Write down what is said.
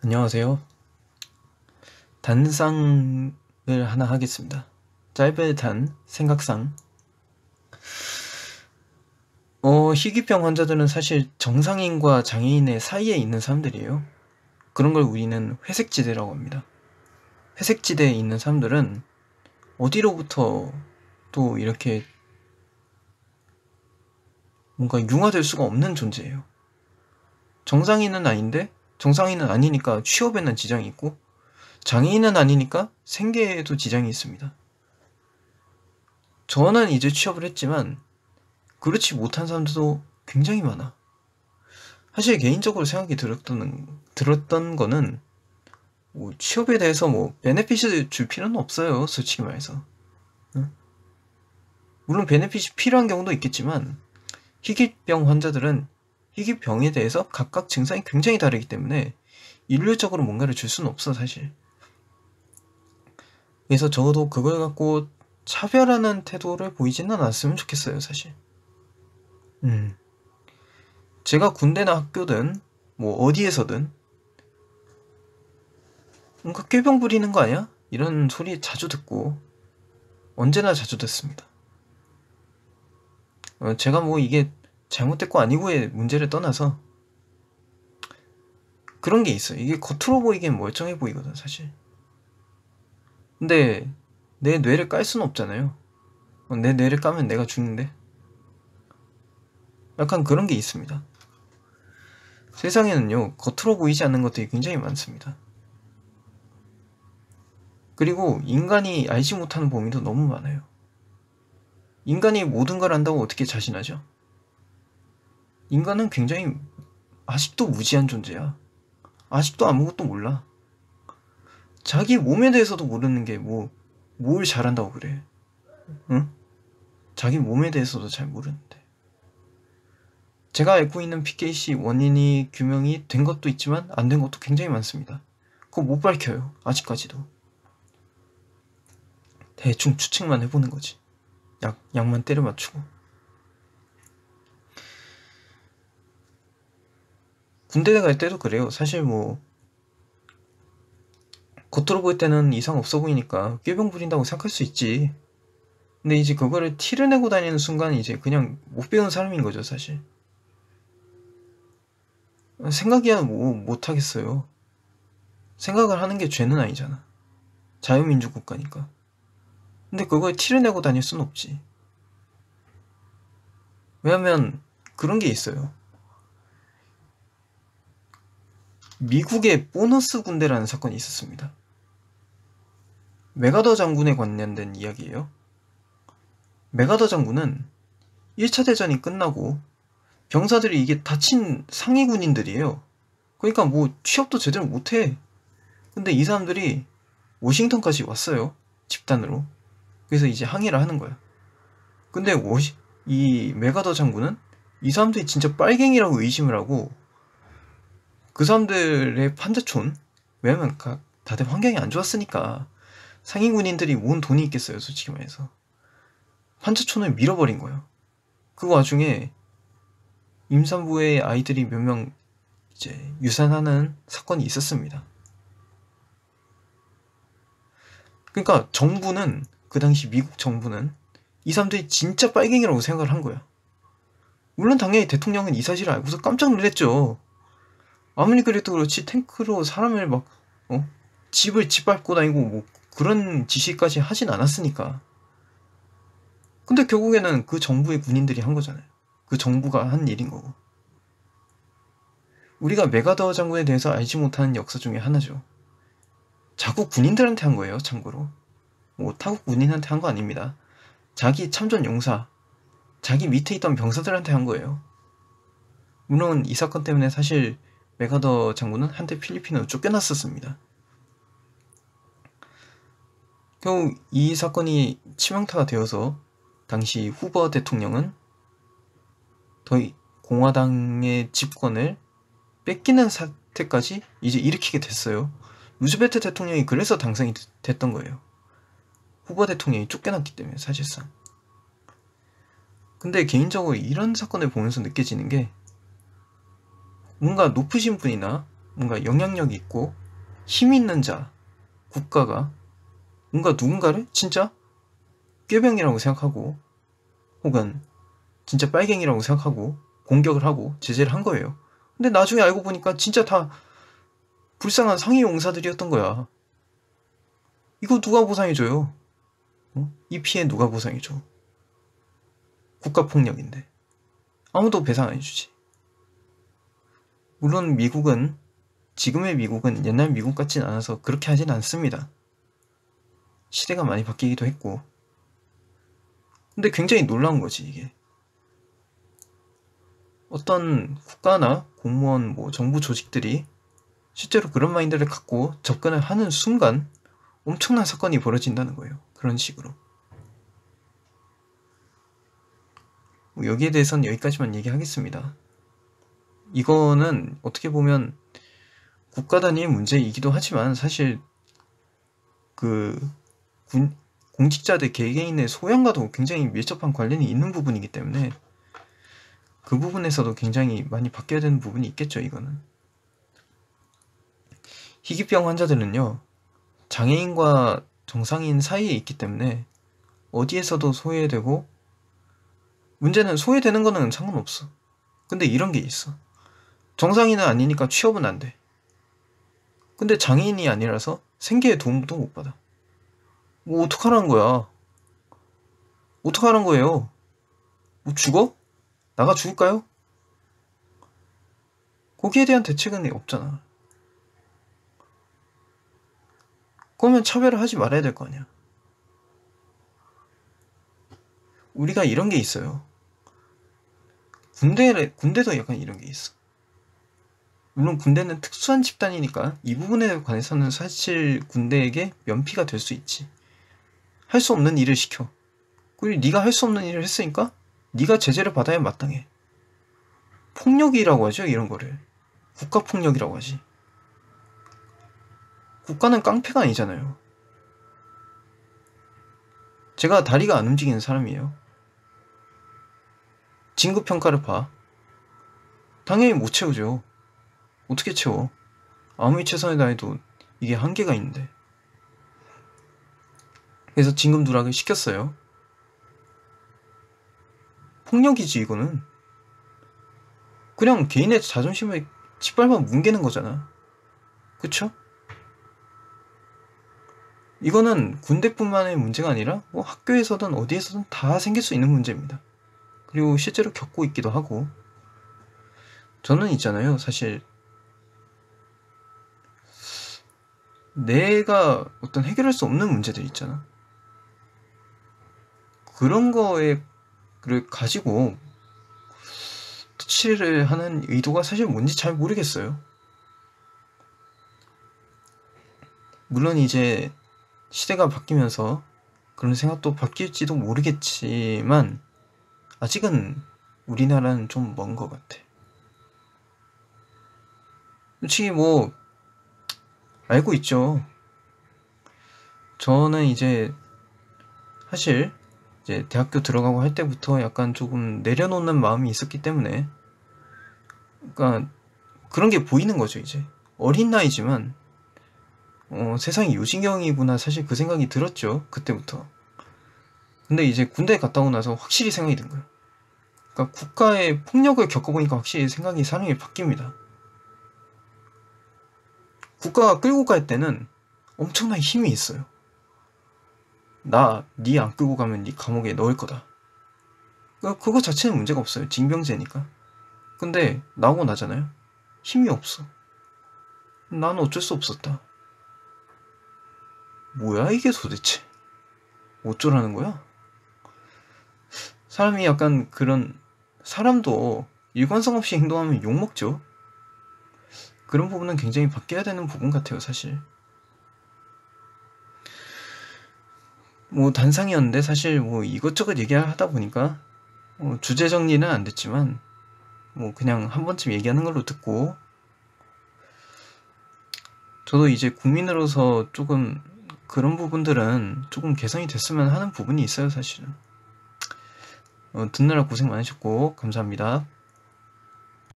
안녕하세요. 단상을 하나 하겠습니다. 짧은 단, 생각상. 희귀병 환자들은 사실 정상인과 장애인의 사이에 있는 사람들이에요. 그런 걸 우리는 회색지대라고 합니다. 회색지대에 있는 사람들은 어디로부터 또 이렇게 뭔가 융화될 수가 없는 존재예요. 정상인은 아닌데, 정상인은 아니니까 취업에는 지장이 있고, 장애인은 아니니까 생계에도 지장이 있습니다. 저는 이제 취업을 했지만 그렇지 못한 사람들도 굉장히 많아. 사실 개인적으로 생각이 들었던 거는 뭐 취업에 대해서 뭐 베네핏을 줄 필요는 없어요. 솔직히 말해서. 응? 물론 베네핏이 필요한 경우도 있겠지만 희귀병 환자들은 희귀병에 대해서 각각 증상이 굉장히 다르기 때문에 일률적으로 뭔가를 줄 수는 없어 사실. 그래서 적어도 그걸 갖고 차별하는 태도를 보이지는 않았으면 좋겠어요 사실. 제가 군대나 학교든 뭐 어디에서든 뭔가 꾀병 부리는 거 아니야? 이런 소리 자주 듣고 언제나 자주 듣습니다. 제가 뭐 이게 잘못됐고 아니고의 문제를 떠나서 그런 게 있어요. 이게 겉으로 보이기엔 멀쩡해 보이거든 사실. 근데 내 뇌를 깔 수는 없잖아요. 내 뇌를 까면 내가 죽는데. 약간 그런 게 있습니다. 세상에는요 겉으로 보이지 않는 것들이 굉장히 많습니다. 그리고 인간이 알지 못하는 범위도 너무 많아요. 인간이 모든 걸 안다고 어떻게 자신하죠? 인간은 굉장히 아직도 무지한 존재야. 아직도 아무것도 몰라. 자기 몸에 대해서도 모르는 게 뭘 잘한다고 그래. 응? 자기 몸에 대해서도 잘 모르는데. 제가 알고 있는 PKC 원인이 규명이 된 것도 있지만 안 된 것도 굉장히 많습니다. 그거 못 밝혀요. 아직까지도. 대충 추측만 해보는 거지. 약만 때려 맞추고. 군대 갈 때도 그래요. 사실 뭐 겉으로 볼 때는 이상 없어 보이니까 꾀병 부린다고 생각할 수 있지. 근데 이제 그거를 티를 내고 다니는 순간 이제 그냥 못 배운 사람인 거죠, 사실. 생각이야 뭐 못하겠어요. 생각을 하는 게 죄는 아니잖아. 자유민주 국가니까. 근데 그거에 티를 내고 다닐 순 없지. 왜냐면 그런 게 있어요. 미국의 보너스 군대라는 사건이 있었습니다. 메가더 장군에 관련된 이야기예요. 메가더 장군은 1차 대전이 끝나고 병사들이 이게 다친 상위 군인들이에요. 그러니까 뭐 취업도 제대로 못해. 근데 이 사람들이 워싱턴까지 왔어요. 집단으로. 그래서 이제 항의를 하는 거야. 근데 이 메가더 장군은 이 사람들이 진짜 빨갱이라고 의심을 하고 그 사람들의 판자촌, 왜냐면 다들 환경이 안 좋았으니까 상위 군인들이 모은 돈이 있겠어요 솔직히 말해서. 판자촌을 밀어버린 거예요. 그 와중에 임산부의 아이들이 몇 명 이제 유산하는 사건이 있었습니다. 그러니까 정부는, 그 당시 미국 정부는 이 사람들이 진짜 빨갱이라고 생각을 한 거야. 물론 당연히 대통령은 이 사실을 알고서 깜짝 놀랐죠. 아무리 그래도 그렇지 탱크로 사람을 막 집을 짓밟고 다니고 뭐 그런 지시까지 하진 않았으니까. 근데 결국에는 그 정부의 군인들이 한 거잖아요. 그 정부가 한 일인 거고. 우리가 메가더 장군에 대해서 알지 못하는 역사 중에 하나죠. 자국 군인들한테 한 거예요, 참고로. 뭐 타국 군인한테 한 거 아닙니다. 자기 참전 용사, 자기 밑에 있던 병사들한테 한 거예요. 물론 이 사건 때문에 사실 메가더 장군은 한때 필리핀으로 쫓겨났었습니다. 결국 이 사건이 치명타가 되어서 당시 후보 대통령은 공화당의 집권을 뺏기는 사태까지 이제 일으키게 됐어요. 루즈벨트 대통령이 그래서 당선이 됐던 거예요. 후보 대통령이 쫓겨났기 때문에 사실상. 근데 개인적으로 이런 사건을 보면서 느껴지는 게 뭔가 높으신 분이나 뭔가 영향력 있고 힘 있는 자, 국가가 뭔가 누군가를 진짜 꾀병이라고 생각하고 혹은 진짜 빨갱이라고 생각하고 공격을 하고 제재를 한 거예요. 근데 나중에 알고 보니까 진짜 다 불쌍한 상위 용사들이었던 거야. 이거 누가 보상해줘요? 이 피해 누가 보상해줘? 국가폭력인데 아무도 배상 안 해주지. 물론 미국은, 지금의 미국은 옛날 미국 같진 않아서 그렇게 하진 않습니다. 시대가 많이 바뀌기도 했고. 근데 굉장히 놀라운 거지 이게. 어떤 국가나 공무원, 정부 조직들이 실제로 그런 마인드를 갖고 접근을 하는 순간 엄청난 사건이 벌어진다는 거예요. 그런 식으로. 여기에 대해서는 여기까지만 얘기하겠습니다. 이거는 어떻게 보면 국가 단위의 문제이기도 하지만 사실 공직자들 개개인의 소양과도 굉장히 밀접한 관련이 있는 부분이기 때문에 그 부분에서도 굉장히 많이 바뀌어야 되는 부분이 있겠죠. 이거는 희귀병 환자들은요, 장애인과 정상인 사이에 있기 때문에 어디에서도 소외되고, 문제는 소외되는 거는 상관없어. 근데 이런 게 있어. 정상인은 아니니까 취업은 안 돼. 근데 장애인이 아니라서 생계에 도움도 못 받아. 어떡하라는 거야? 어떡하라는 거예요? 죽어? 나가 죽을까요? 거기에 대한 대책은 없잖아. 그러면 차별을 하지 말아야 될 거 아니야. 우리가 이런 게 있어요. 군대도 약간 이런 게 있어. 물론 군대는 특수한 집단이니까 이 부분에 관해서는 사실 군대에게 면피가 될 수 있지. 할 수 없는 일을 시켜. 그리고 네가 할 수 없는 일을 했으니까 네가 제재를 받아야 마땅해. 폭력이라고 하죠, 이런 거를. 국가폭력이라고 하지. 국가는 깡패가 아니잖아요. 제가 다리가 안 움직이는 사람이에요. 진급평가를 봐. 당연히 못 채우죠. 어떻게 채워? 아무리 최선을 다해도 이게 한계가 있는데. 그래서 진급 누락을 시켰어요. 폭력이지 이거는. 그냥 개인의 자존심을 짓밟아 뭉개는 거잖아. 그쵸? 이거는 군대뿐만의 문제가 아니라 학교에서든 어디에서든 다 생길 수 있는 문제입니다. 그리고 실제로 겪고 있기도 하고. 저는 있잖아요, 사실 내가 어떤 해결할 수 없는 문제들 있잖아. 그런 거를 가지고 터치를 하는 의도가 사실 뭔지 잘 모르겠어요. 물론 이제 시대가 바뀌면서 그런 생각도 바뀔지도 모르겠지만 아직은 우리나라는 좀 먼 것 같아. 솔직히 알고 있죠. 저는 이제 사실 이제 대학교 들어가고 할 때부터 약간 조금 내려놓는 마음이 있었기 때문에, 그러니까 그런 게 보이는 거죠. 이제 어린 나이지만 세상이 요지경이구나, 사실 그 생각이 들었죠, 그때부터. 근데 이제 군대에 갔다 오고 나서 확실히 생각이 든 거예요. 그러니까 국가의 폭력을 겪어보니까 확실히 생각이 사람이 바뀝니다. 국가가 끌고 갈 때는 엄청난 힘이 있어요. 니 안 끌고 가면 니 감옥에 넣을 거다. 그거 자체는 문제가 없어요. 징병제니까. 근데 나오고 나잖아요. 힘이 없어. 나는 어쩔 수 없었다. 뭐야 이게 도대체? 어쩌라는 거야? 사람이 약간 사람도 일관성 없이 행동하면 욕먹죠. 그런 부분은 굉장히 바뀌어야 되는 부분 같아요, 사실. 단상이었는데 사실 이것저것 얘기하다 보니까 주제 정리는 안 됐지만 그냥 한 번쯤 얘기하는 걸로 듣고, 저도 이제 국민으로서 조금 그런 부분들은 조금 개선이 됐으면 하는 부분이 있어요, 사실은. 듣느라 고생 많으셨고 감사합니다.